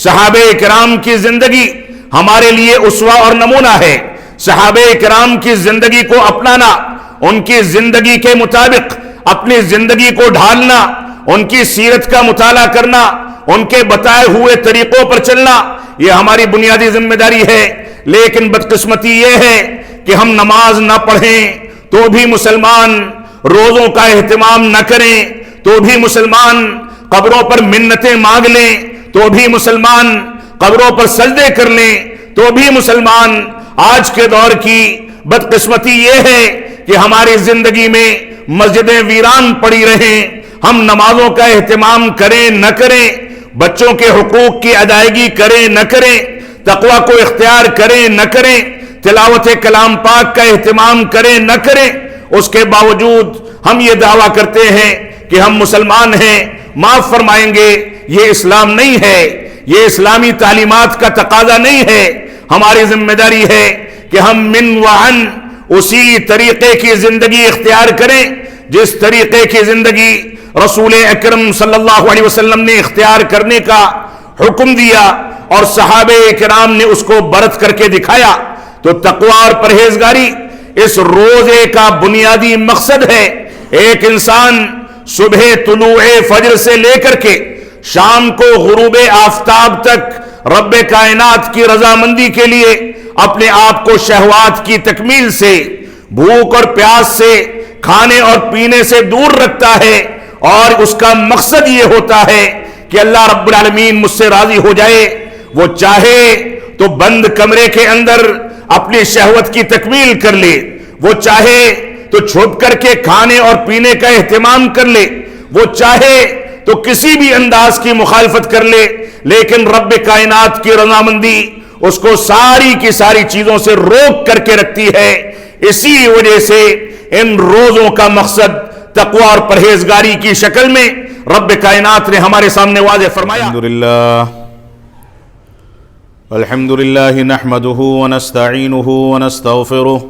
صحابہ کرام کی زندگی ہمارے لیے اسوہ اور نمونہ ہے. صحابہ کرام کی زندگی کو اپنانا، ان کی زندگی کے مطابق اپنی زندگی کو ڈھالنا، ان کی سیرت کا مطالعہ کرنا، ان کے بتائے ہوئے طریقوں پر چلنا، یہ ہماری بنیادی ذمہ داری ہے. لیکن بدقسمتی یہ ہے کہ ہم نماز نہ پڑھیں تو بھی مسلمان، روزوں کا اہتمام نہ کریں تو بھی مسلمان، قبروں پر منتیں مانگ لیں تو بھی مسلمان، قبروں پر سجدے کر لیں تو بھی مسلمان. آج کے دور کی بدقسمتی یہ ہے کہ ہماری زندگی میں مسجدیں ویران پڑی رہیں، ہم نمازوں کا اہتمام کریں نہ کریں، بچوں کے حقوق کی ادائیگی کریں نہ کریں، تقوی کو اختیار کریں نہ کریں، تلاوت کلام پاک کا اہتمام کریں نہ کریں، اس کے باوجود ہم یہ دعویٰ کرتے ہیں کہ ہم مسلمان ہیں. معاف فرمائیں گے، یہ اسلام نہیں ہے، یہ اسلامی تعلیمات کا تقاضا نہیں ہے. ہماری ذمہ داری ہے کہ ہم من وعن اسی طریقے کی زندگی اختیار کریں جس طریقے کی زندگی رسول اکرم صلی اللہ علیہ وسلم نے اختیار کرنے کا حکم دیا اور صحابہ کرام نے اس کو برت کر کے دکھایا. تو تقوی اور پرہیزگاری اس روزے کا بنیادی مقصد ہے. ایک انسان صبح طلوع فجر سے لے کر کے شام کو غروب آفتاب تک رب کائنات کی رضامندی کے لیے اپنے آپ کو شہوات کی تکمیل سے، بھوک اور پیاس سے، کھانے اور پینے سے دور رکھتا ہے. اور اس کا مقصد یہ ہوتا ہے کہ اللہ رب العالمین مجھ سے راضی ہو جائے. وہ چاہے تو بند کمرے کے اندر اپنی شہوت کی تکمیل کر لے، وہ چاہے تو چھپ کر کے کھانے اور پینے کا اہتمام کر لے، وہ چاہے تو کسی بھی انداز کی مخالفت کر لے، لیکن رب کائنات کی رضامندی اس کو ساری کی ساری چیزوں سے روک کر کے رکھتی ہے. اسی وجہ سے ان روزوں کا مقصد تقوی اور پرہیزگاری کی شکل میں رب کائنات نے ہمارے سامنے واضح فرمایا. الحمدللہ نحمده ونستعینه ونستغفره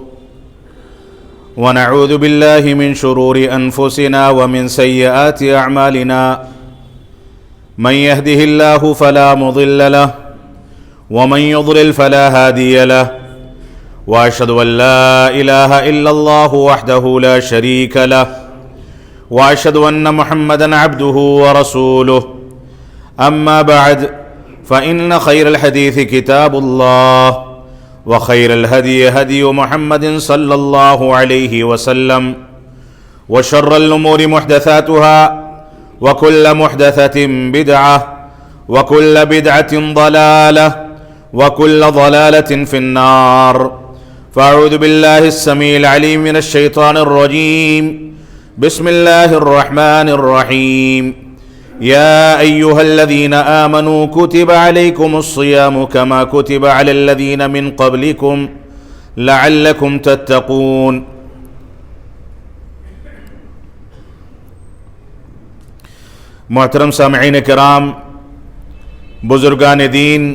ونعوذ باللہ من شرور انفسنا ومن سیئات اعمالنا من يهده الله فلا مضل له ومن يضلل فلا هادي له واشهد ان لا اله الا الله وحده لا شريك له واشهد ان محمدا عبده ورسوله. اما بعد فان خير الحديث كتاب الله وخير الهدي هدي محمد صلى الله عليه وسلم وشر الامور محدثاتها وكل محدثة بدعة وكل بدعة ضلالة وكل ضلالة في النار. فأعوذ بالله السميع العليم من الشيطان الرجيم. بسم الله الرحمن الرحيم. يا أيها الذين آمنوا كتب عليكم الصيام كما كتب على الذين من قبلكم لعلكم تتقون. محترم سامعین کرام، بزرگان دین،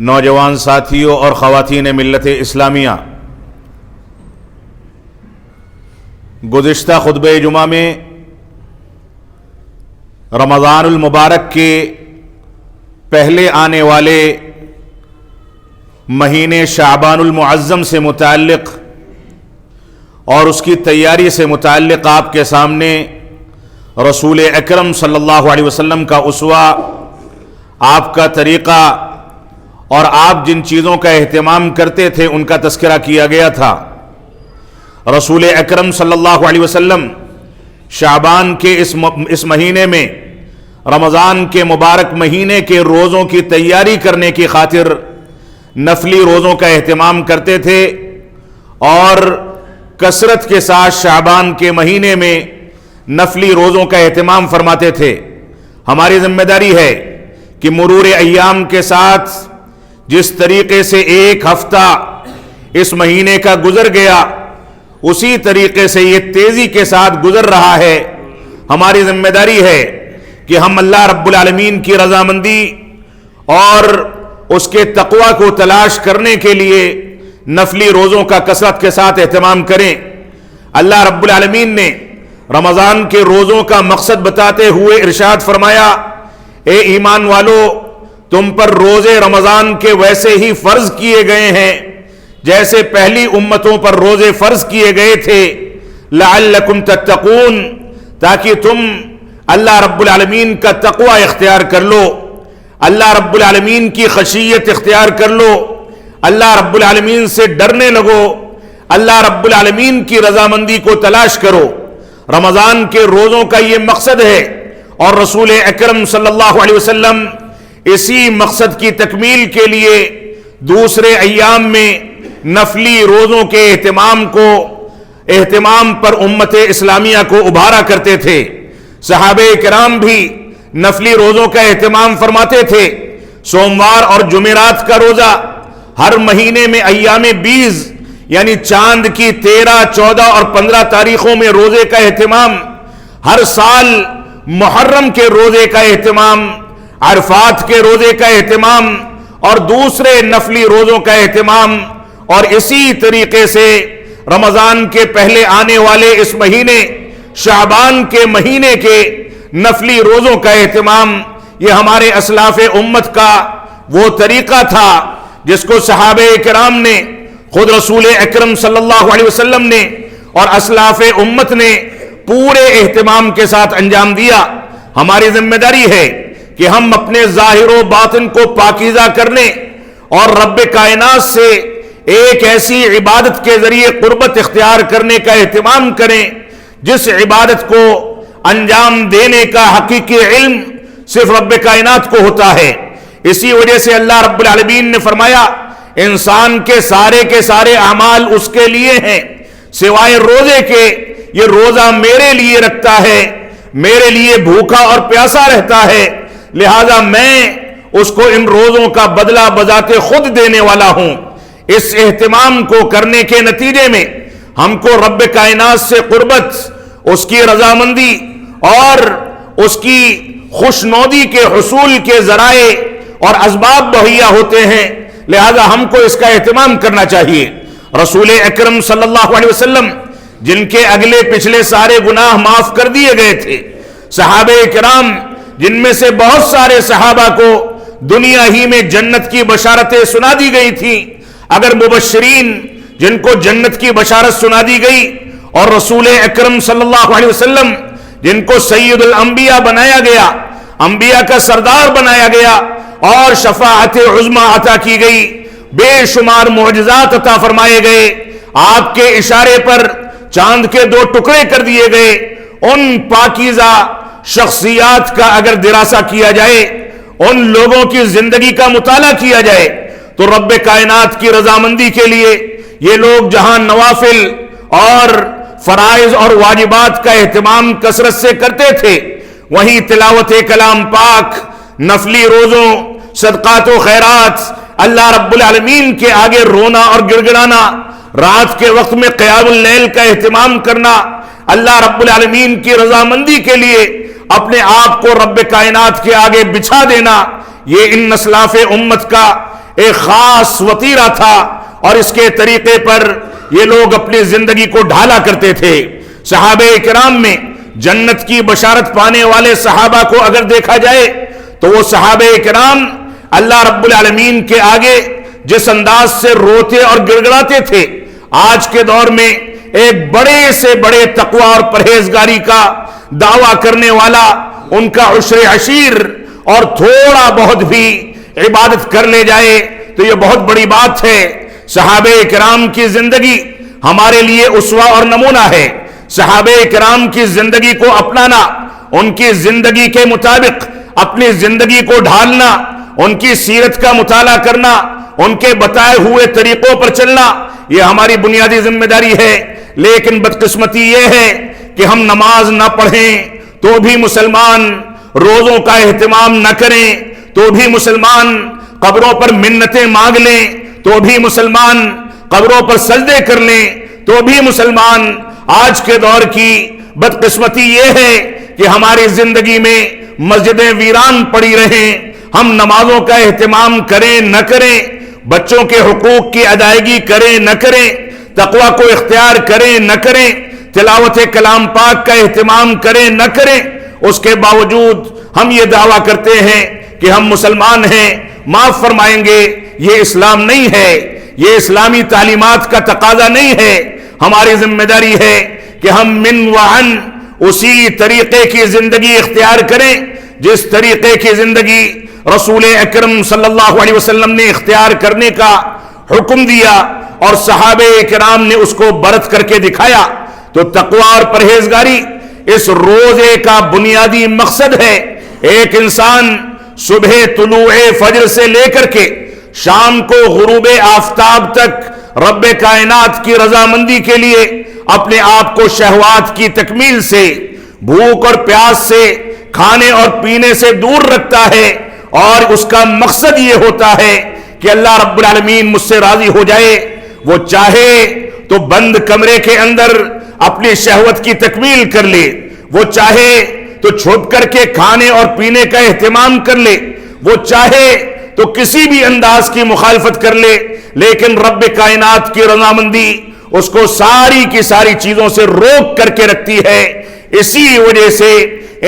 نوجوان ساتھیوں اور خواتین ملت اسلامیہ، گزشتہ خطبہ جمعہ میں رمضان المبارک کے پہلے آنے والے مہینے شعبان المعظم سے متعلق اور اس کی تیاری سے متعلق آپ کے سامنے رسول اکرم صلی اللہ علیہ وسلم کا اسوہ، آپ کا طریقہ اور آپ جن چیزوں کا اہتمام کرتے تھے ان کا تذکرہ کیا گیا تھا. رسول اکرم صلی اللہ علیہ وسلم شعبان کے اس مہینے میں، رمضان کے مبارک مہینے کے روزوں کی تیاری کرنے کی خاطر نفلی روزوں کا اہتمام کرتے تھے اور کثرت کے ساتھ شعبان کے مہینے میں نفلی روزوں کا اہتمام فرماتے تھے. ہماری ذمہ داری ہے کہ مرور ایام کے ساتھ جس طریقے سے ایک ہفتہ اس مہینے کا گزر گیا، اسی طریقے سے یہ تیزی کے ساتھ گزر رہا ہے. ہماری ذمہ داری ہے کہ ہم اللہ رب العالمین کی رضامندی اور اس کے تقوی کو تلاش کرنے کے لیے نفلی روزوں کا کثرت کے ساتھ اہتمام کریں. اللہ رب العالمین نے رمضان کے روزوں کا مقصد بتاتے ہوئے ارشاد فرمایا، اے ایمان والو، تم پر روزے رمضان کے ویسے ہی فرض کیے گئے ہیں جیسے پہلی امتوں پر روزے فرض کیے گئے تھے، لعلکم تتقون، تاکہ تم اللہ رب العالمین کا تقوی اختیار کر لو، اللہ رب العالمین کی خشیت اختیار کر لو، اللہ رب العالمین سے ڈرنے لگو، اللہ رب العالمین کی رضامندی کو تلاش کرو۔ رمضان کے روزوں کا یہ مقصد ہے، اور رسول اکرم صلی اللہ علیہ وسلم اسی مقصد کی تکمیل کے لیے دوسرے ایام میں نفلی روزوں کے اہتمام پر امت اسلامیہ کو ابھارا کرتے تھے۔ صحابہ کرام بھی نفلی روزوں کا اہتمام فرماتے تھے۔ سوموار اور جمعرات کا روزہ، ہر مہینے میں ایام 20 یعنی چاند کی 13، 14 اور 15 تاریخوں میں روزے کا اہتمام، ہر سال محرم کے روزے کا اہتمام، عرفات کے روزے کا اہتمام اور دوسرے نفلی روزوں کا اہتمام، اور اسی طریقے سے رمضان کے پہلے آنے والے اس مہینے شعبان کے مہینے کے نفلی روزوں کا اہتمام، یہ ہمارے اسلاف امت کا وہ طریقہ تھا جس کو صحابہ کرام نے، خود رسول اکرم صلی اللہ علیہ وسلم نے اور اسلاف امت نے پورے اہتمام کے ساتھ انجام دیا۔ ہماری ذمہ داری ہے کہ ہم اپنے ظاہر و باطن کو پاکیزہ کرنے اور رب کائنات سے ایک ایسی عبادت کے ذریعے قربت اختیار کرنے کا اہتمام کریں جس عبادت کو انجام دینے کا حقیقی علم صرف رب کائنات کو ہوتا ہے۔ اسی وجہ سے اللہ رب العالمین نے فرمایا انسان کے سارے اعمال اس کے لیے ہیں سوائے روزے کے، یہ روزہ میرے لیے رکھتا ہے، میرے لیے بھوکا اور پیاسا رہتا ہے، لہذا میں اس کو ان روزوں کا بدلہ بذات خود دینے والا ہوں۔ اس اہتمام کو کرنے کے نتیجے میں ہم کو رب کائنات سے قربت، اس کی رضامندی اور اس کی خوشنودی کے حصول کے ذرائع اور اسباب مہیا ہوتے ہیں، لہذا ہم کو اس کا اہتمام کرنا چاہیے۔ رسول اکرم صلی اللہ علیہ وسلم جن کے اگلے پچھلے سارے گناہ معاف کر دیے گئے تھے، صحابہ کرام جن میں سے بہت سارے صحابہ کو دنیا ہی میں جنت کی بشارتیں سنا دی گئی تھیں، اگر مبشرین جن کو جنت کی بشارت سنا دی گئی، اور رسول اکرم صلی اللہ علیہ وسلم جن کو سید الانبیاء بنایا گیا، انبیاء کا سردار بنایا گیا اور شفاعت عظمی عطا کی گئی، بے شمار معجزات عطا فرمائے گئے، آپ کے اشارے پر چاند کے 2 ٹکڑے کر دیے گئے، ان پاکیزہ شخصیات کا اگر دراسہ کیا جائے، ان لوگوں کی زندگی کا مطالعہ کیا جائے، تو رب کائنات کی رضامندی کے لیے یہ لوگ جہاں نوافل اور فرائض اور واجبات کا اہتمام کثرت سے کرتے تھے، وہیں تلاوت کلام پاک، نفلی روزوں، صدقات و خیرات، اللہ رب العالمین کے آگے رونا اور گڑ گڑانا، رات کے وقت میں قیام اللیل کا اہتمام کرنا، اللہ رب العالمین کی رضامندی کے لیے اپنے آپ کو رب کائنات کے آگے بچھا دینا، یہ ان اسلاف امت کا ایک خاص وتیرہ تھا، اور اس کے طریقے پر یہ لوگ اپنی زندگی کو ڈھالا کرتے تھے۔ صحابہ کرام میں جنت کی بشارت پانے والے صحابہ کو اگر دیکھا جائے تو وہ صحابہ کرام اللہ رب العالمین کے آگے جس انداز سے روتے اور گڑ گڑاتے تھے، آج کے دور میں ایک بڑے سے بڑے تقوی اور پرہیزگاری کا دعویٰ کرنے والا ان کا عشر عشیر اور تھوڑا بہت بھی عبادت کر لے جائے تو یہ بہت بڑی بات ہے۔ صحابہ کرام کی زندگی ہمارے لیے اسوہ اور نمونہ ہے۔ صحابہ کرام کی زندگی کو اپنانا، ان کی زندگی کے مطابق اپنی زندگی کو ڈھالنا، ان کی سیرت کا مطالعہ کرنا، ان کے بتائے ہوئے طریقوں پر چلنا، یہ ہماری بنیادی ذمہ داری ہے۔ لیکن بدقسمتی یہ ہے کہ ہم نماز نہ پڑھیں تو بھی مسلمان، روزوں کا اہتمام نہ کریں تو بھی مسلمان، قبروں پر منتیں مانگ لیں تو بھی مسلمان، قبروں پر سجدے کر لیں تو بھی مسلمان۔ آج کے دور کی بدقسمتی یہ ہے کہ ہماری زندگی میں مسجدیں ویران پڑی رہیں، ہم نمازوں کا اہتمام کریں نہ کریں، بچوں کے حقوق کی ادائیگی کریں نہ کریں، تقوی کو اختیار کریں نہ کریں، تلاوت کلام پاک کا اہتمام کریں نہ کریں، اس کے باوجود ہم یہ دعویٰ کرتے ہیں کہ ہم مسلمان ہیں معاف فرمائیں گے، یہ اسلام نہیں ہے، یہ اسلامی تعلیمات کا تقاضا نہیں ہے۔ ہماری ذمہ داری ہے کہ ہم من وعن اسی طریقے کی زندگی اختیار کریں جس طریقے کی زندگی رسول اکرم صلی اللہ علیہ وسلم نے اختیار کرنے کا حکم دیا اور صحابہ کرام نے اس کو برت کر کے دکھایا۔ تو تقوی اور پرہیزگاری اس روزے کا بنیادی مقصد ہے۔ ایک انسان صبح طلوع فجر سے لے کر کے شام کو غروب آفتاب تک رب کائنات کی رضامندی کے لیے اپنے آپ کو شہوات کی تکمیل سے، بھوک اور پیاس سے، کھانے اور پینے سے دور رکھتا ہے، اور اس کا مقصد یہ ہوتا ہے کہ اللہ رب العالمین مجھ سے راضی ہو جائے۔ وہ چاہے تو بند کمرے کے اندر اپنی شہوت کی تکمیل کر لے، وہ چاہے تو چھپ کر کے کھانے اور پینے کا اہتمام کر لے، وہ چاہے تو کسی بھی انداز کی مخالفت کر لے، لیکن رب کائنات کی رضامندی اس کو ساری کی ساری چیزوں سے روک کر کے رکھتی ہے۔ اسی وجہ سے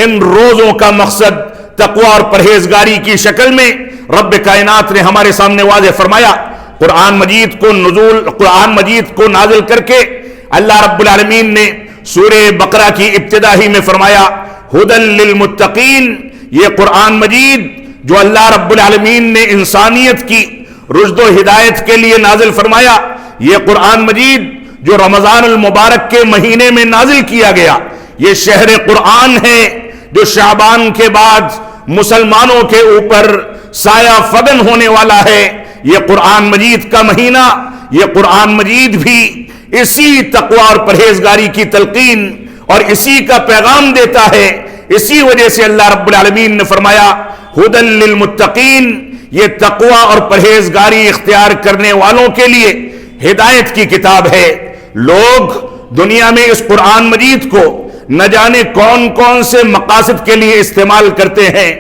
ان روزوں کا مقصد تقوی اور پرہیزگاری کی شکل میں رب کائنات نے ہمارے سامنے واضح فرمایا۔ قرآن مجید کو نازل کر کے اللہ رب العالمین نے سورہ بقرہ کی ابتدا ہی میں فرمایا ھدی للمتقین۔ یہ قرآن مجید جو اللہ رب العالمین نے انسانیت کی رشد و ہدایت کے لیے نازل فرمایا، یہ قرآن مجید جو رمضان المبارک کے مہینے میں نازل کیا گیا، یہ شہر قرآن ہے جو شعبان کے بعد مسلمانوں کے اوپر سایہ فگن ہونے والا ہے۔ یہ قرآن مجید کا مہینہ، یہ قرآن مجید بھی اسی تقوی اور پرہیزگاری کی تلقین اور اسی کا پیغام دیتا ہے۔ اسی وجہ سے اللہ رب العالمین نے فرمایا ھدی للمتقین، یہ تقوی اور پرہیزگاری اختیار کرنے والوں کے لیے ہدایت کی کتاب ہے۔ لوگ دنیا میں اس قرآن مجید کو نہ جانے کون کون سے مقاصد کے لیے استعمال کرتے ہیں۔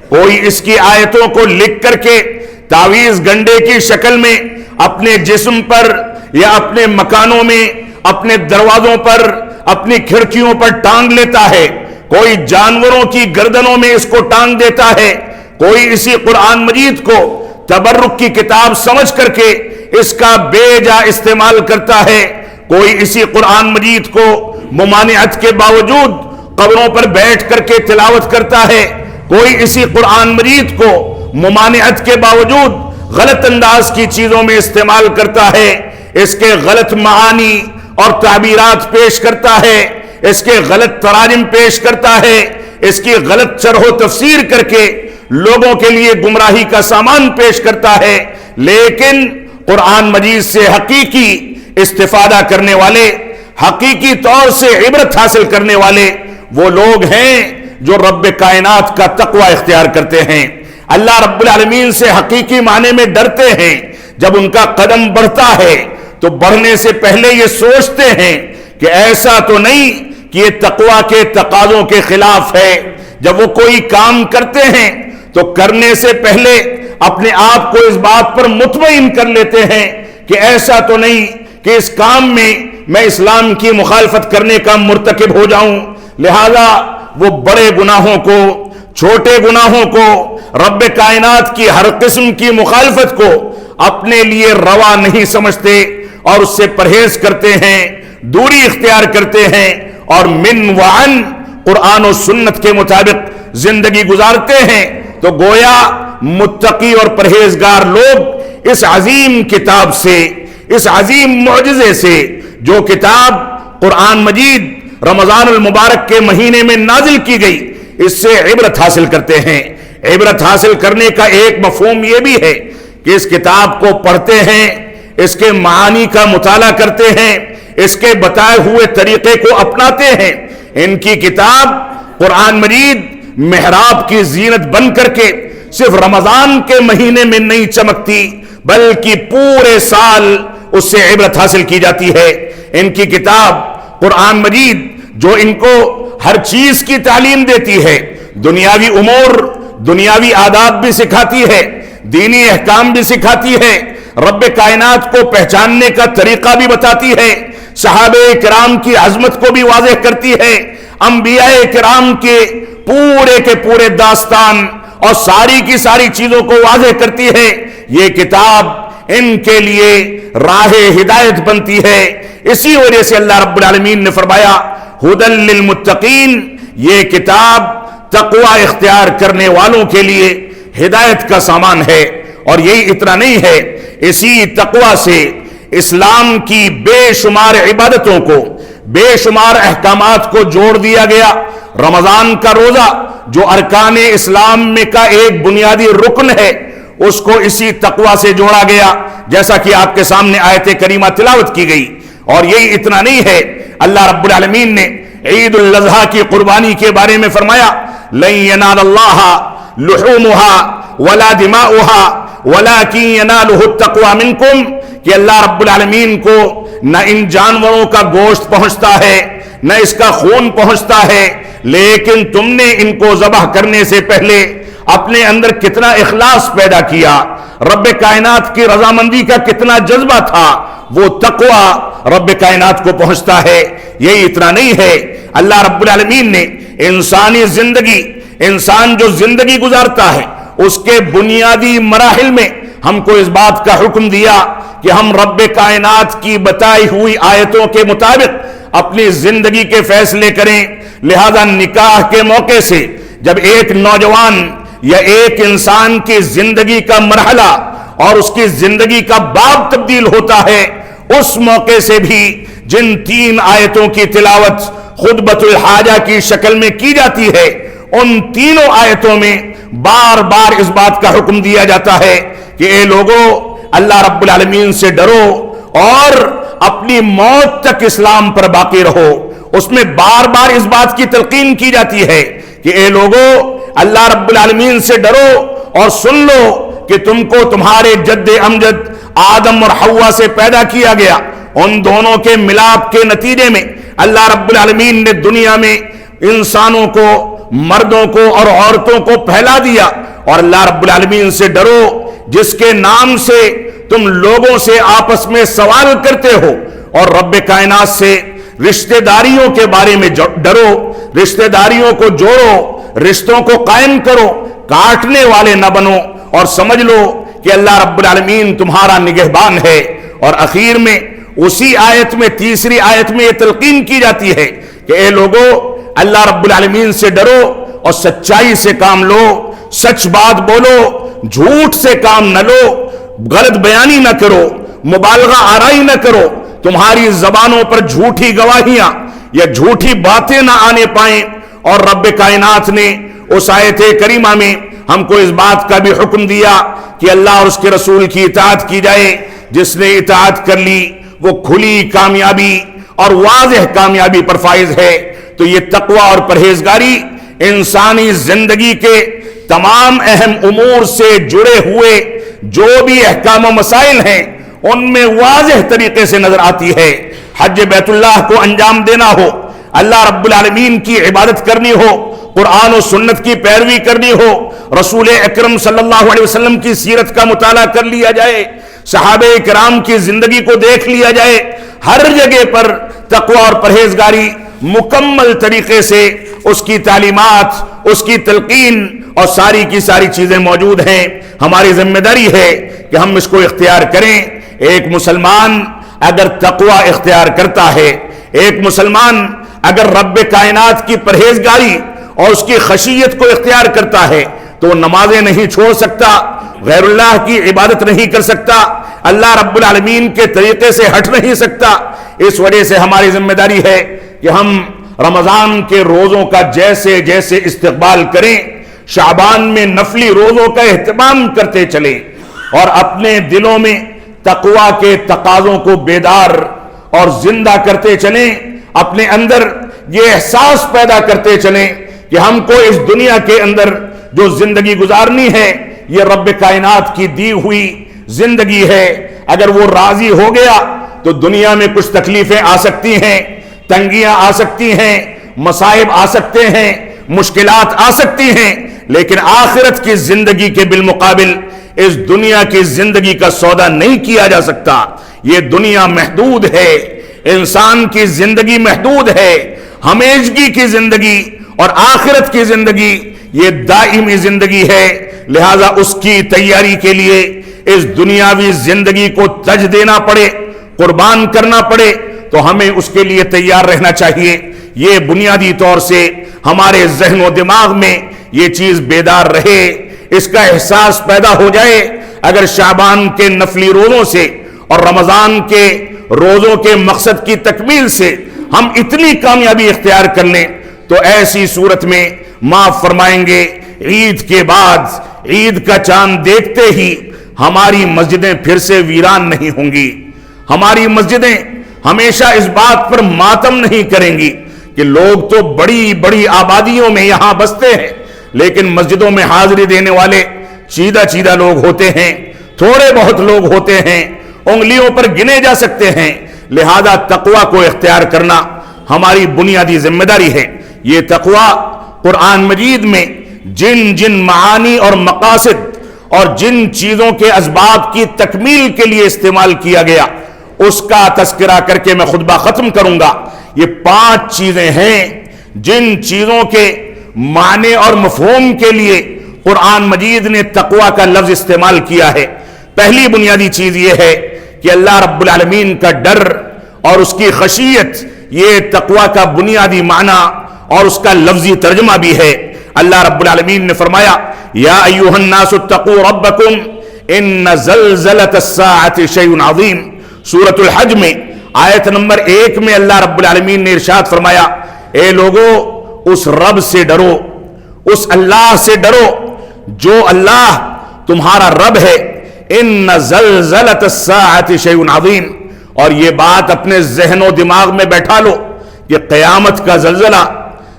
کوئی اس کی آیتوں کو لکھ کر کے تعویذ گنڈے کی شکل میں اپنے جسم پر یا اپنے مکانوں میں، اپنے دروازوں پر، اپنی کھڑکیوں پر ٹانگ لیتا ہے، کوئی جانوروں کی گردنوں میں اس کو ٹانگ دیتا ہے، کوئی اسی قرآن مجید کو تبرک کی کتاب سمجھ کر کے اس کا بے جا استعمال کرتا ہے، کوئی اسی قرآن مجید کو ممانعت کے باوجود قبروں پر بیٹھ کر کے تلاوت کرتا ہے، کوئی اسی قرآن مجید کو ممانعت کے باوجود غلط انداز کی چیزوں میں استعمال کرتا ہے، اس کے غلط معانی اور تعبیرات پیش کرتا ہے، اس کے غلط تراجم پیش کرتا ہے، اس کی غلط شرح و تفسیر کر کے لوگوں کے لیے گمراہی کا سامان پیش کرتا ہے۔ لیکن قرآن مجید سے حقیقی استفادہ کرنے والے، حقیقی طور سے عبرت حاصل کرنے والے وہ لوگ ہیں جو رب کائنات کا تقوی اختیار کرتے ہیں، اللہ رب العالمین سے حقیقی معنی میں ڈرتے ہیں۔ جب ان کا قدم بڑھتا ہے تو بڑھنے سے پہلے یہ سوچتے ہیں کہ ایسا تو نہیں کہ یہ تقوی کے تقاضوں کے خلاف ہے۔ جب وہ کوئی کام کرتے ہیں تو کرنے سے پہلے اپنے آپ کو اس بات پر مطمئن کر لیتے ہیں کہ ایسا تو نہیں کہ اس کام میں اسلام کی مخالفت کرنے کا مرتکب ہو جاؤں۔ لہذا وہ بڑے گناہوں کو، چھوٹے گناہوں کو، رب کائنات کی ہر قسم کی مخالفت کو اپنے لیے روا نہیں سمجھتے اور اس سے پرہیز کرتے ہیں، دوری اختیار کرتے ہیں اور من وعن قرآن و سنت کے مطابق زندگی گزارتے ہیں۔ تو گویا متقی اور پرہیزگار لوگ اس عظیم کتاب سے، اس عظیم معجزے سے، جو کتاب قرآن مجید رمضان المبارک کے مہینے میں نازل کی گئی، اس سے عبرت حاصل کرتے ہیں۔ عبرت حاصل کرنے کا ایک مفہوم یہ بھی ہے کہ اس کتاب کو پڑھتے ہیں، اس کے معانی کا مطالعہ کرتے ہیں، اس کے بتائے ہوئے طریقے کو اپناتے ہیں۔ ان کی کتاب قرآن مجید محراب کی زینت بن کر کے صرف رمضان کے مہینے میں نہیں چمکتی، بلکہ پورے سال اس سے عبرت حاصل کی جاتی ہے۔ ان کی کتاب قرآن مجید جو ان کو ہر چیز کی تعلیم دیتی ہے، دنیاوی امور، دنیاوی آداب بھی سکھاتی ہے، دینی احکام بھی سکھاتی ہے، رب کائنات کو پہچاننے کا طریقہ بھی بتاتی ہے، صحابہ کرام کی عظمت کو بھی واضح کرتی ہے، انبیاء کرام کے پورے داستان اور ساری کی ساری چیزوں کو واضح کرتی ہے، یہ کتاب ان کے لیے راہ ہدایت بنتی ہے۔ اسی وجہ سے اللہ رب العالمین نے فرمایا ھدی للمتقین، یہ کتاب تقوی اختیار کرنے والوں کے لیے ہدایت کا سامان ہے۔ اور یہی اتنا نہیں ہے، اسی تقوی سے اسلام کی بے شمار عبادتوں کو، بے شمار احکامات کو جوڑ دیا گیا۔ رمضان کا روزہ جو ارکان اسلام میں کا ایک بنیادی رکن ہے، اس کو اسی تقوی سے جوڑا گیا، جیسا کہ آپ کے سامنے آیت کریمہ تلاوت کی گئی۔ اور یہی اتنا نہیں ہے، اللہ رب العالمین نے عید الاضحیٰ کی قربانی کے بارے میں فرمایا لن ینال اللہ لحومها ولا دماؤها ولكن يناله التقوى منكم، کہ اللہ رب العالمین کو نہ ان جانوروں کا گوشت پہنچتا ہے نہ اس کا خون پہنچتا ہے، لیکن تم نے ان کو ذبح کرنے سے پہلے اپنے اندر کتنا اخلاص پیدا کیا، رب کائنات کی رضامندی کا کتنا جذبہ تھا، وہ تقوی رب کائنات کو پہنچتا ہے۔ یہی اتنا نہیں ہے، اللہ رب العالمین نے انسانی زندگی، انسان جو زندگی گزارتا ہے، اس کے بنیادی مراحل میں ہم کو اس بات کا حکم دیا کہ ہم رب کائنات کی بتائی ہوئی آیتوں کے مطابق اپنی زندگی کے فیصلے کریں۔ لہذا نکاح کے موقع سے جب ایک نوجوان یا ایک انسان کی زندگی کا مرحلہ اور اس کی زندگی کا باب تبدیل ہوتا ہے، اس موقع سے بھی جن 3 آیتوں کی تلاوت خطبۃ الحاجہ کی شکل میں کی جاتی ہے، ان تینوں آیتوں میں بار بار اس بات کا حکم دیا جاتا ہے کہ اے لوگو، اللہ رب العالمین سے ڈرو اور اپنی موت تک اسلام پر باقی رہو۔ اس میں بار بار اس بات کی تلقین کی جاتی ہے کہ اے لوگو، اللہ رب العالمین سے ڈرو اور سن لو کہ تم کو تمہارے جد امجد آدم اور حوا سے پیدا کیا گیا، ان دونوں کے ملاپ کے نتیجے میں اللہ رب العالمین نے دنیا میں انسانوں کو، مردوں کو اور عورتوں کو پھیلا دیا۔ اور اللہ رب العالمین سے ڈرو جس کے نام سے تم لوگوں سے آپس میں سوال کرتے ہو، اور رب کائنات سے رشتہ داریوں کے بارے میں ڈرو، رشتہ داریوں کو جوڑو، رشتوں کو قائم کرو، کاٹنے والے نہ بنو، اور سمجھ لو کہ اللہ رب العالمین تمہارا نگہبان ہے۔ اور اخیر میں اسی آیت میں، تیسری آیت میں یہ تلقین کی جاتی ہے کہ اے لوگو، اللہ رب العالمین سے ڈرو اور سچائی سے کام لو، سچ بات بولو، جھوٹ سے کام نہ لو، غلط بیانی نہ کرو، مبالغہ آرائی نہ کرو، تمہاری زبانوں پر جھوٹی گواہیاں یا جھوٹی باتیں نہ آنے پائیں۔ اور رب کائنات نے اس آیت کریمہ میں ہم کو اس بات کا بھی حکم دیا کہ اللہ اور اس کے رسول کی اطاعت کی جائے۔ جس نے اطاعت کر لی وہ کھلی کامیابی اور واضح کامیابی پر فائز ہے۔ تو یہ تقوی اور پرہیزگاری انسانی زندگی کے تمام اہم امور سے جڑے ہوئے جو بھی احکام و مسائل ہیں، ان میں واضح طریقے سے نظر آتی ہے۔ حج بیت اللہ کو انجام دینا ہو، اللہ رب العالمین کی عبادت کرنی ہو، قرآن و سنت کی پیروی کرنی ہو، رسول اکرم صلی اللہ علیہ وسلم کی سیرت کا مطالعہ کر لیا جائے، صحابہ کرام کی زندگی کو دیکھ لیا جائے، ہر جگہ پر تقوی اور پرہیزگاری مکمل طریقے سے اس کی تعلیمات، اس کی تلقین اور ساری کی ساری چیزیں موجود ہیں۔ ہماری ذمہ داری ہے کہ ہم اس کو اختیار کریں۔ ایک مسلمان اگر تقوی اختیار کرتا ہے، ایک مسلمان اگر رب کائنات کی پرہیزگاری اور اس کی خشیت کو اختیار کرتا ہے تو وہ نمازیں نہیں چھوڑ سکتا، غیر اللہ کی عبادت نہیں کر سکتا، اللہ رب العالمین کے طریقے سے ہٹ نہیں سکتا۔ اس وجہ سے ہماری ذمہ داری ہے کہ ہم رمضان کے روزوں کا جیسے جیسے استقبال کریں، شعبان میں نفلی روزوں کا اہتمام کرتے چلیں، اور اپنے دلوں میں تقوی کے تقاضوں کو بیدار اور زندہ کرتے چلیں، اپنے اندر یہ احساس پیدا کرتے چلیں کہ ہم کو اس دنیا کے اندر جو زندگی گزارنی ہے یہ رب کائنات کی دی ہوئی زندگی ہے۔ اگر وہ راضی ہو گیا تو دنیا میں کچھ تکلیفیں آ سکتی ہیں، تنگیاں آ سکتی ہیں، مصائب آ سکتے ہیں، مشکلات آ سکتی ہیں، لیکن آخرت کی زندگی کے بالمقابل اس دنیا کی زندگی کا سودا نہیں کیا جا سکتا۔ یہ دنیا محدود ہے، انسان کی زندگی محدود ہے، ہمیشگی کی زندگی اور آخرت کی زندگی یہ دائمی زندگی ہے، لہذا اس کی تیاری کے لیے اس دنیاوی زندگی کو تج دینا پڑے، قربان کرنا پڑے، تو ہمیں اس کے لیے تیار رہنا چاہیے۔ یہ بنیادی طور سے ہمارے ذہن و دماغ میں یہ چیز بیدار رہے، اس کا احساس پیدا ہو جائے۔ اگر شعبان کے نفلی روزوں سے اور رمضان کے روزوں کے مقصد کی تکمیل سے ہم اتنی کامیابی اختیار کر لیں تو ایسی صورت میں معاف فرمائیں گے، عید کے بعد عید کا چاند دیکھتے ہی ہماری مسجدیں پھر سے ویران نہیں ہوں گی، ہماری مسجدیں ہمیشہ اس بات پر ماتم نہیں کریں گی کہ لوگ تو بڑی بڑی آبادیوں میں یہاں بستے ہیں لیکن مسجدوں میں حاضری دینے والے چیدہ لوگ ہوتے ہیں، تھوڑے بہت لوگ ہوتے ہیں، انگلیوں پر گنے جا سکتے ہیں۔ لہذا تقوی کو اختیار کرنا ہماری بنیادی ذمہ داری ہے۔ یہ تقوی قرآن مجید میں جن جن معانی اور مقاصد اور جن چیزوں کے اسباب کی تکمیل کے لیے استعمال کیا گیا اس کا تذکرہ کر کے میں خطبہ ختم کروں گا۔ یہ 5 چیزیں ہیں جن چیزوں کے معنی اور مفہوم کے لیے قرآن مجید نے تقوی کا لفظ استعمال کیا ہے۔ پہلی بنیادی چیز یہ ہے کہ اللہ رب العالمین کا ڈر اور اس کی خشیت، یہ تقوی کا بنیادی معنی اور اس کا لفظی ترجمہ بھی ہے۔ اللہ رب العالمین نے فرمایا یا ایھا الناس اتقوا ربکم ان زلزلۃ الساعۃ شیء عظیم۔ سورۃ الحج میں آیت نمبر 1 میں اللہ رب العالمین نے ارشاد فرمایا اے لوگو اس رب سے ڈرو، اس اللہ سے ڈرو جو اللہ تمہارا رب ہے۔ ان زلزلۃ الساعۃ شیء عظیم، اور یہ بات اپنے ذہن و دماغ میں بیٹھا لو کہ قیامت کا زلزلہ،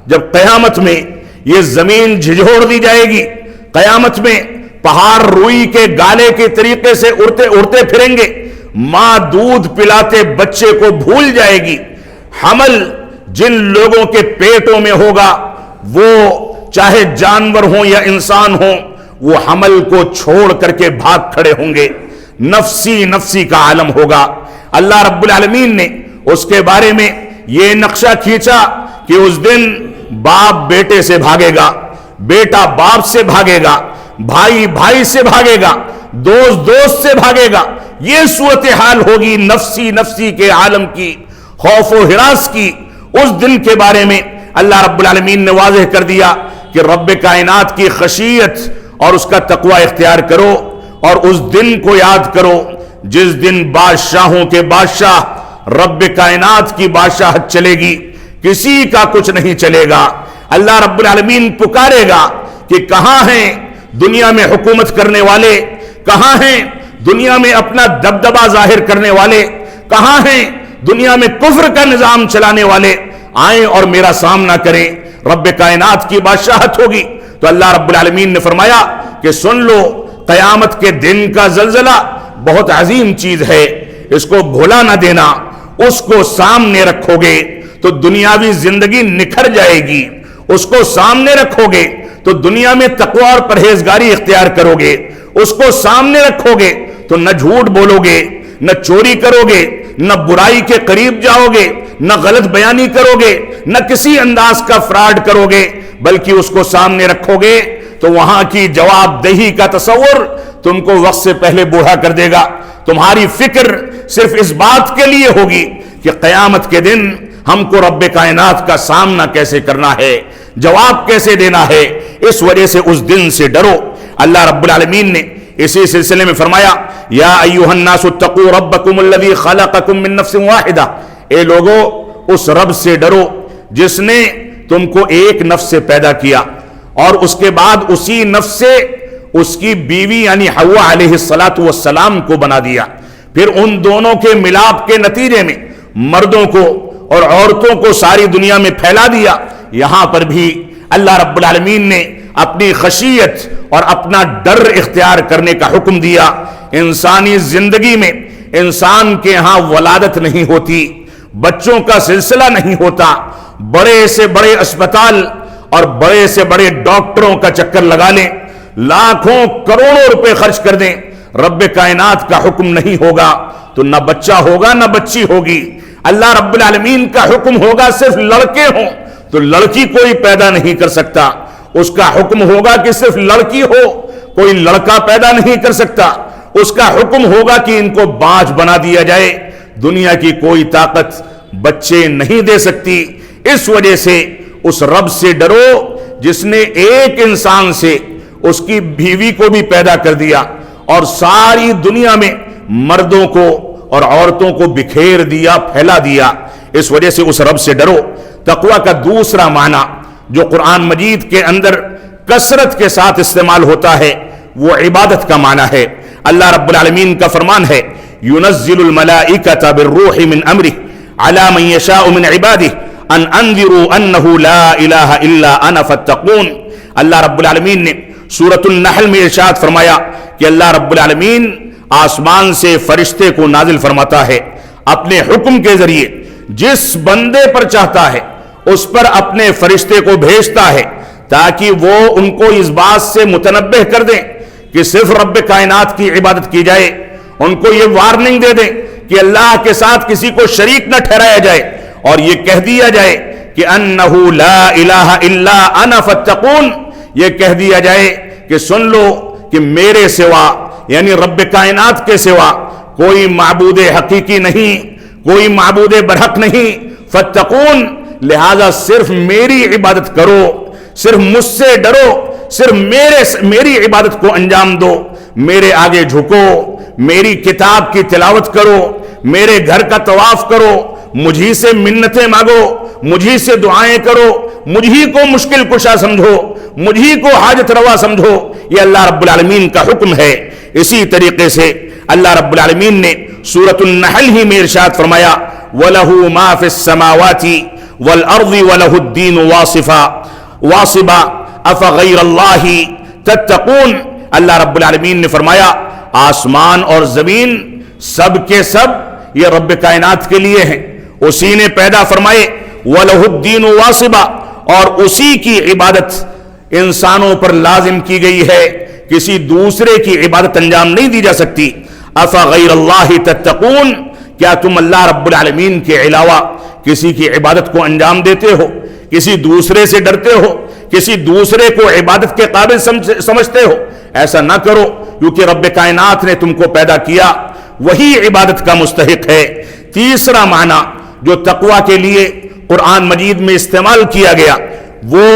جب قیامت میں یہ زمین جھجھوڑ دی جائے گی، قیامت میں پہاڑ روئی کے گالے کے طریقے سے اڑتے پھریں گے، ماں دودھ پلاتے بچے کو بھول جائے گی، حمل جن لوگوں کے پیٹوں میں ہوگا وہ چاہے جانور ہوں یا انسان ہوں وہ حمل کو چھوڑ کر کے بھاگ کھڑے ہوں گے، نفسی نفسی کا عالم ہوگا۔ اللہ رب العالمین نے اس کے بارے میں یہ نقشہ کھینچا کہ اس دن باپ بیٹے سے بھاگے گا، بیٹا باپ سے بھاگے گا، بھائی بھائی سے بھاگے گا، دوست دوست سے بھاگے گا۔ یہ صورتحال ہوگی نفسی نفسی کے عالم کی، خوف و ہراس کی۔ اس دن کے بارے میں اللہ رب العالمین نے واضح کر دیا کہ رب کائنات کی خشیت اور اس کا تقوی اختیار کرو، اور اس دن کو یاد کرو جس دن بادشاہوں کے بادشاہ رب کائنات کی بادشاہت چلے گی، کسی کا کچھ نہیں چلے گا۔ اللہ رب العالمین پکارے گا کہ کہاں ہیں دنیا میں حکومت کرنے والے، کہاں ہیں دنیا میں اپنا دبدبہ ظاہر کرنے والے، کہاں ہیں دنیا میں کفر کا نظام چلانے والے، آئیں اور میرا سامنا کریں، رب کائنات کی بادشاہت ہوگی۔ تو اللہ رب العالمین نے فرمایا کہ سن لو قیامت کے دن کا زلزلہ بہت عظیم چیز ہے، اس کو بھولا نہ دینا، اس کو سامنے رکھو گے تو دنیاوی زندگی نکھر جائے گی، اس کو سامنے رکھو گے تو دنیا میں تقوی اور پرہیزگاری اختیار کرو گے، اس کو سامنے رکھو گے تو نہ جھوٹ بولو گے، نہ چوری کرو گے، نہ برائی کے قریب جاؤ گے، نہ غلط بیانی کرو گے، نہ کسی انداز کا فراڈ کرو گے، بلکہ اس کو سامنے رکھو گے تو وہاں کی جواب دہی کا تصور تم کو وقت سے پہلے بوڑھا کر دے گا۔ تمہاری فکر صرف اس بات کے لیے ہوگی کہ قیامت کے دن ہم کو رب کائنات کا سامنا کیسے کرنا ہے، جواب کیسے دینا ہے۔ اس وجہ سے اس دن سے ڈرو۔ اللہ رب العالمین نے اسی سلسلے میں فرمایا یا ایھا الناس اتقوا ربکم الذی خلقکم من نفس واحدہ، اے لوگو اس رب سے ڈرو جس نے تم کو ایک نفس سے پیدا کیا اور اس کے بعد اسی نفس سے اس کی بیوی یعنی حوا علیہ السلام کو بنا دیا، پھر ان دونوں کے ملاپ کے نتیجے میں مردوں کو اور عورتوں کو ساری دنیا میں پھیلا دیا۔ یہاں پر بھی اللہ رب العالمین نے اپنی خشیت اور اپنا ڈر اختیار کرنے کا حکم دیا۔ انسانی زندگی میں انسان کے ہاں ولادت نہیں ہوتی، بچوں کا سلسلہ نہیں ہوتا، بڑے سے بڑے اسپتال اور بڑے سے بڑے ڈاکٹروں کا چکر لگا لیں، لاکھوں کروڑوں روپے خرچ کر دیں، رب کائنات کا حکم نہیں ہوگا تو نہ بچہ ہوگا نہ بچی ہوگی۔ اللہ رب العالمین کا حکم ہوگا صرف لڑکے ہوں تو لڑکی کوئی پیدا نہیں کر سکتا، اس کا حکم ہوگا کہ صرف لڑکی ہو، کوئی لڑکا پیدا نہیں کر سکتا، اس کا حکم ہوگا کہ ان کو باج بنا دیا جائے، دنیا کی کوئی طاقت بچے نہیں دے سکتی۔ اس وجہ سے اس رب سے ڈرو جس نے ایک انسان سے اس کی بیوی کو بھی پیدا کر دیا اور ساری دنیا میں مردوں کو اور عورتوں کو بکھیر دیا، پھیلا دیا۔ اس وجہ سے اس رب سے ڈرو۔ تقوی کا دوسرا معنی جو قرآن مجید کے اندر کثرت کے ساتھ استعمال ہوتا ہے وہ عبادت کا معنی ہے۔ اللہ رب العالمین کا فرمان ہے ينزل الملائکۃ بالروح من امرہ علی من یشاء من عبادہ ان انذروا انہ لا الہ الا انا فاتقون۔ اللہ رب العالمین نے سورۃ النحل میں ارشاد فرمایا کہ اللہ رب العالمین آسمان سے فرشتے کو نازل فرماتا ہے، اپنے حکم کے ذریعے جس بندے پر چاہتا ہے اس پر اپنے فرشتے کو بھیجتا ہے تاکہ وہ ان کو اس بات سے متنبہ کر دیں کہ صرف رب کائنات کی عبادت کی جائے، ان کو یہ وارننگ دے دیں کہ اللہ کے ساتھ کسی کو شریک نہ ٹھہرایا جائے، اور یہ کہہ دیا جائے کہ انہ لا الہ الا انا فاتقون، یہ کہہ دیا جائے کہ سن لو کہ میرے سوا یعنی رب کائنات کے سوا کوئی معبود حقیقی نہیں، کوئی معبود برحق نہیں، فاتقون، لہذا صرف میری عبادت کرو، صرف مجھ سے ڈرو، صرف میری عبادت کو انجام دو، میرے آگے جھکو، میری کتاب کی تلاوت کرو، میرے گھر کا طواف کرو، مجھی سے منتیں مانگو، مجھی سے دعائیں کرو، مجھی کو مشکل کشا سمجھو، مجھی کو حاجت روا سمجھو۔ یہ اللہ رب العالمین کا حکم ہے۔ اسی طریقے سے اللہ رب العالمین نے سورۃ النحل ہی میں ارشاد فرمایا وَلَهُ مَا فِي السَّمَاوَاتِ وَالْأَرْضِ وَلَهُ الدِّينُ وَاصِبًا أَفَغَيْرَ اللَّهِ تَتَّقُونَ۔ اللہ رب العالمین نے فرمایا آسمان اور زمین سب کے سب یہ رب کائنات کے لیے ہیں، اسی نے پیدا فرمائے، وَلَهُ الدِّينُ وَاصِبًا، اور اسی کی عبادت انسانوں پر لازم کی گئی ہے، کسی دوسرے کی عبادت انجام نہیں دی جا سکتی۔ أَفَغَيْرَ اللَّهِ تَتَّقُونَ، کیا تم اللہ رب العالمین کے علاوہ کسی کی عبادت کو انجام دیتے ہو، کسی دوسرے سے ڈرتے ہو، کسی دوسرے کو عبادت کے قابل سمجھتے ہو؟ ایسا نہ کرو، کیونکہ رب کائنات نے تم کو پیدا کیا، وہی عبادت کا مستحق ہے۔ تیسرا معنی جو تقوی کے لیے قرآن مجید میں استعمال کیا گیا وہ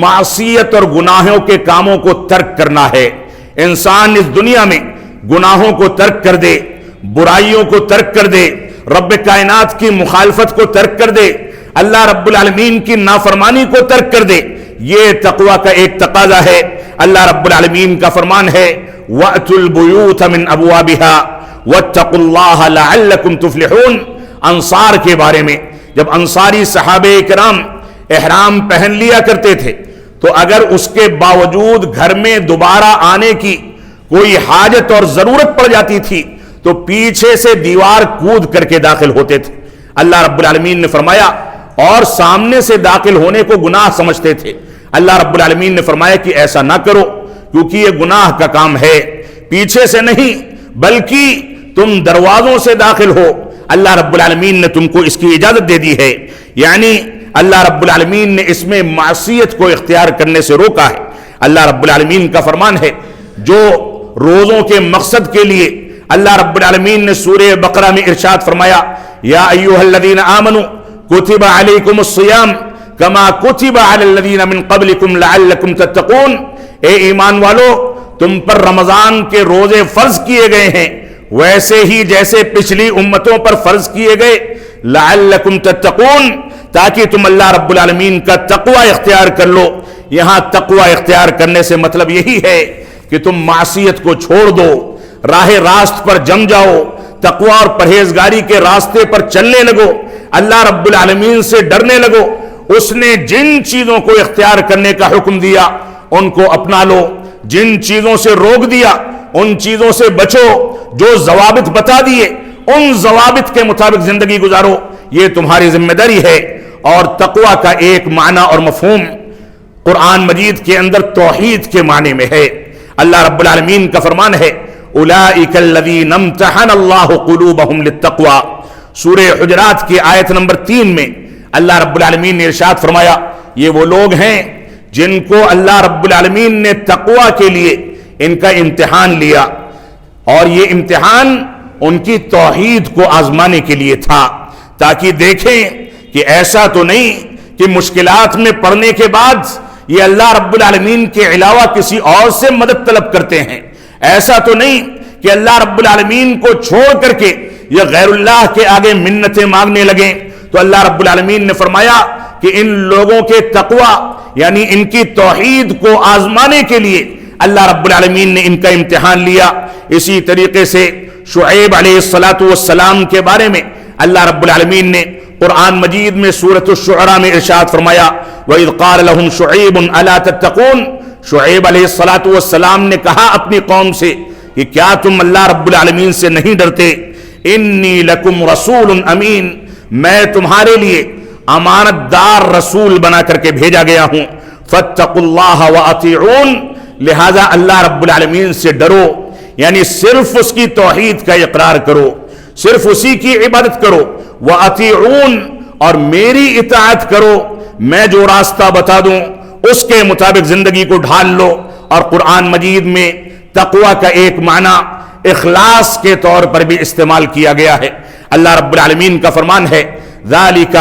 معصیت اور گناہوں کے کاموں کو ترک کرنا ہے۔ انسان اس دنیا میں گناہوں کو ترک کر دے، برائیوں کو ترک کر دے، رب کائنات کی مخالفت کو ترک کر دے، اللہ رب العالمین کی نافرمانی کو ترک کر دے، یہ تقوی کا ایک تقاضا ہے۔ اللہ رب العالمین کا فرمان ہے وَأْتُوا الْبُيُوتَ مِنْ أَبْوَابِهَا وَاتَّقُوا اللَّهَ لَعَلَّكُمْ تُفْلِحُونَ۔ انصار کے بارے میں جب انصاری صحابہ کرام احرام پہن لیا کرتے تھے تو اگر اس کے باوجود گھر میں دوبارہ آنے کی کوئی حاجت اور ضرورت پڑ جاتی تھی تو پیچھے سے دیوار کود کر کے داخل ہوتے تھے۔ اللہ رب العالمین نے فرمایا اور سامنے سے داخل ہونے کو گناہ سمجھتے تھے۔ اللہ رب العالمین نے فرمایا کہ ایسا نہ کرو، کیونکہ یہ گناہ کا کام ہے، پیچھے سے نہیں بلکہ تم دروازوں سے داخل ہو۔ اللہ رب العالمین نے تم کو اس کی اجازت دے دی ہے، یعنی اللہ رب العالمین نے اس میں معصیت کو اختیار کرنے سے روکا ہے۔ اللہ رب العالمین کا فرمان ہے جو روزوں کے مقصد کے لیے اللہ رب العالمین نے سورہ بقرہ میں ارشاد فرمایا یا ایھا الذین آمنوا کتب علیکم الصیام کما کتب علی الذین من قبلکم لعلکم تتقون۔ اے ایمان والو، تم پر رمضان کے روزے فرض کیے گئے ہیں ویسے ہی جیسے پچھلی امتوں پر فرض کیے گئے، لعلکم تتقون، تاکہ تم اللہ رب العالمین کا تقوی اختیار کر لو۔ یہاں تقوی اختیار کرنے سے مطلب یہی ہے کہ تم معصیت کو چھوڑ دو، راہ راست پر جم جاؤ، تقوی اور پرہیزگاری کے راستے پر چلنے لگو، اللہ رب العالمین سے ڈرنے لگو۔ اس نے جن چیزوں کو اختیار کرنے کا حکم دیا ان کو اپنا لو، جن چیزوں سے روک دیا ان چیزوں سے بچو، جو ضوابط بتا دیے ان ضوابط کے مطابق زندگی گزارو، یہ تمہاری ذمہ داری ہے۔ اور تقوی کا ایک معنی اور مفہوم قرآن مجید کے اندر توحید کے معنی میں ہے۔ اللہ رب العالمین کا فرمان ہے اولئک الذین امتحن اللہ قلوبہم للتقوی۔ سورہ حجرات کی آیت نمبر 3 میں اللہ رب العالمین نے ارشاد فرمایا یہ وہ لوگ ہیں جن کو اللہ رب العالمین نے تقوی کے لیے ان کا امتحان لیا، اور یہ امتحان ان کی توحید کو آزمانے کے لیے تھا، تاکہ دیکھیں کہ ایسا تو نہیں کہ مشکلات میں پڑنے کے بعد یہ اللہ رب العالمین کے علاوہ کسی اور سے مدد طلب کرتے ہیں، ایسا تو نہیں کہ اللہ رب العالمین کو چھوڑ کر کے یہ غیر اللہ کے آگے منتیں مانگنے لگیں۔ تو اللہ رب العالمین نے فرمایا کہ ان لوگوں کے تقوی یعنی ان کی توحید کو آزمانے کے لیے اللہ رب العالمین نے ان کا امتحان لیا۔ اسی طریقے سے شعیب علیہ السلام کے بارے میں اللہ رب العالمین نے قرآن مجید میں سورۃ الشعراء میں ارشاد فرمایا وَإِذْ قَالَ لَهُمْ شُعَيْبٌ أَلَا تَتَّقُونَ، شعیب علیہ السلام نے کہا اپنی قوم سے کہ کیا تم اللہ رب العالمین سے نہیں ڈرتے؟ انی لکم رسول امین، میں تمہارے لیے امانت دار رسول بنا کر کے بھیجا گیا ہوں، فاتقوا اللہ واطیعون، لہذا اللہ رب العالمین سے ڈرو، یعنی صرف اس کی توحید کا اقرار کرو، صرف اسی کی عبادت کرو، واطیعون، اور میری اطاعت کرو، میں جو راستہ بتا دوں اس کے مطابق زندگی کو ڈھال لو۔ اور قرآن مجید میں تقوی کا ایک معنی اخلاص کے طور پر بھی استعمال کیا گیا ہے۔ اللہ رب العالمین کا فرمان ہے ذَلِكَ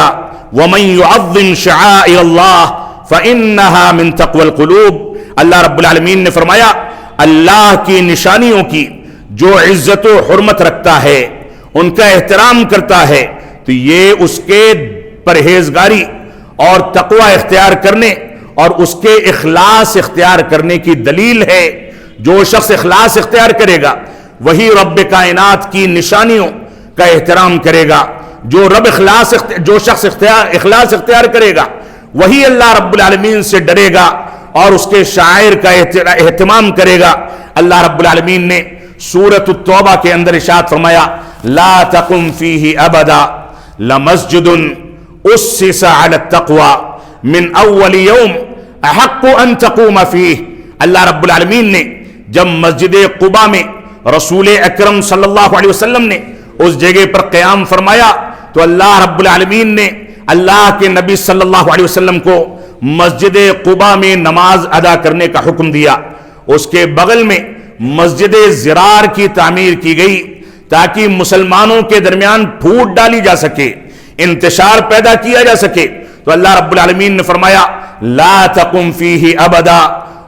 وَمَن يُعَظِّمْ شَعَائِرَ اللَّهِ فَإِنَّهَا مِن تَقْوَى الْقُلُوبِ، اللہ رب العالمین نے فرمایا اللہ کی نشانیوں کی جو عزت و حرمت رکھتا ہے، ان کا احترام کرتا ہے، تو یہ اس کے پرہیزگاری اور تقوی اختیار کرنے اور اس کے اخلاص اختیار کرنے کی دلیل ہے۔ جو شخص اخلاص اختیار کرے گا وہی رب کائنات کی نشانیوں کا احترام کرے گا، جو شخص اخلاص اختیار کرے گا وہی اللہ رب العالمین سے ڈرے گا اور اس کے شاعر کا اہتمام کرے گا۔ اللہ رب العالمین نے سورۃ التوبہ کے اندر ارشاد فرمایا لا تقم فیہ ابدا لمسجد اسس علی التقوی من اول یوم احق ان تقوم فیہ، اللہ رب العالمین نے جب مسجد قباء میں رسول اکرم صلی اللہ علیہ وسلم نے اس جگہ پر قیام فرمایا تو اللہ رب العالمین نے اللہ کے نبی صلی اللہ علیہ وسلم کو مسجد قباء میں نماز ادا کرنے کا حکم دیا۔ اس کے بغل میں مسجد زرار کی تعمیر کی گئی تاکہ مسلمانوں کے درمیان پھوٹ ڈالی جا سکے، انتشار پیدا کیا جا سکے۔ تو اللہ رب العالمین نے فرمایا لا تقم فیہ ابدا،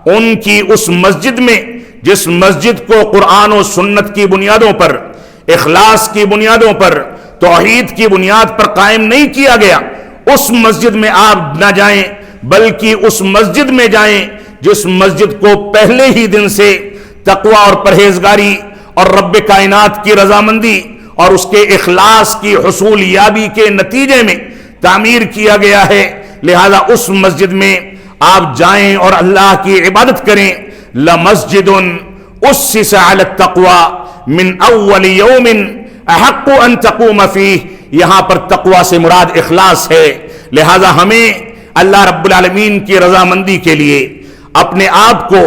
ان کی اس مسجد میں جس مسجد کو قرآن و سنت کی بنیادوں پر، اخلاص کی بنیادوں پر، توحید کی بنیاد پر قائم نہیں کیا گیا، اس مسجد میں آپ نہ جائیں، بلکہ اس مسجد میں جائیں جس مسجد کو پہلے ہی دن سے تقوی اور پرہیزگاری اور رب کائنات کی رضامندی اور اس کے اخلاص کی حصول یابی کے نتیجے میں تعمیر کیا گیا ہے، لہذا اس مسجد میں آپ جائیں اور اللہ کی عبادت کریں۔ لمسجد اسس علی التقوی من اول یوم احق ان تقوم فیہ، یہاں پر تقوی سے مراد اخلاص ہے، لہذا ہمیں اللہ رب العالمین کی رضامندی کے لیے اپنے آپ کو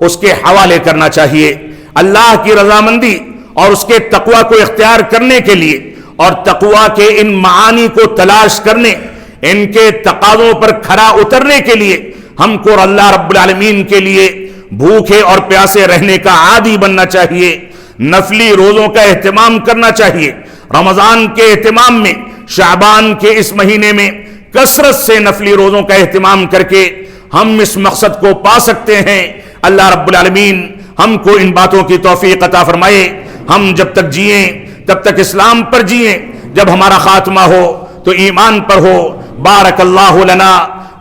اس کے حوالے کرنا چاہیے۔ اللہ کی رضامندی اور اس کے تقوی کو اختیار کرنے کے لیے اور تقوی کے ان معانی کو تلاش کرنے، ان کے تقاضوں پر کھرا اترنے کے لیے ہم کو اللہ رب العالمین کے لیے بھوکے اور پیاسے رہنے کا عادی بننا چاہیے، نفلی روزوں کا اہتمام کرنا چاہیے، رمضان کے اہتمام میں، شعبان کے اس مہینے میں کثرت سے نفلی روزوں کا اہتمام کر کے ہم اس مقصد کو پا سکتے ہیں۔ اللہ رب العالمین ہم کو ان باتوں کی توفیق عطا فرمائے۔ ہم جب تک جئیں تب تک اسلام پر جئیں، جب ہمارا خاتمہ ہو تو ایمان پر ہو۔ بارک اللہ لنا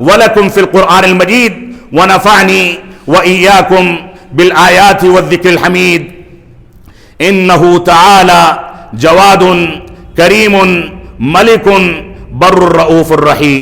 ولکم فی القرآن المجید ونفعنی وإیاکم بالآیات والذکر الحمید، انہ تعالی جواد کریم ملک بر الرؤوف الرحیم۔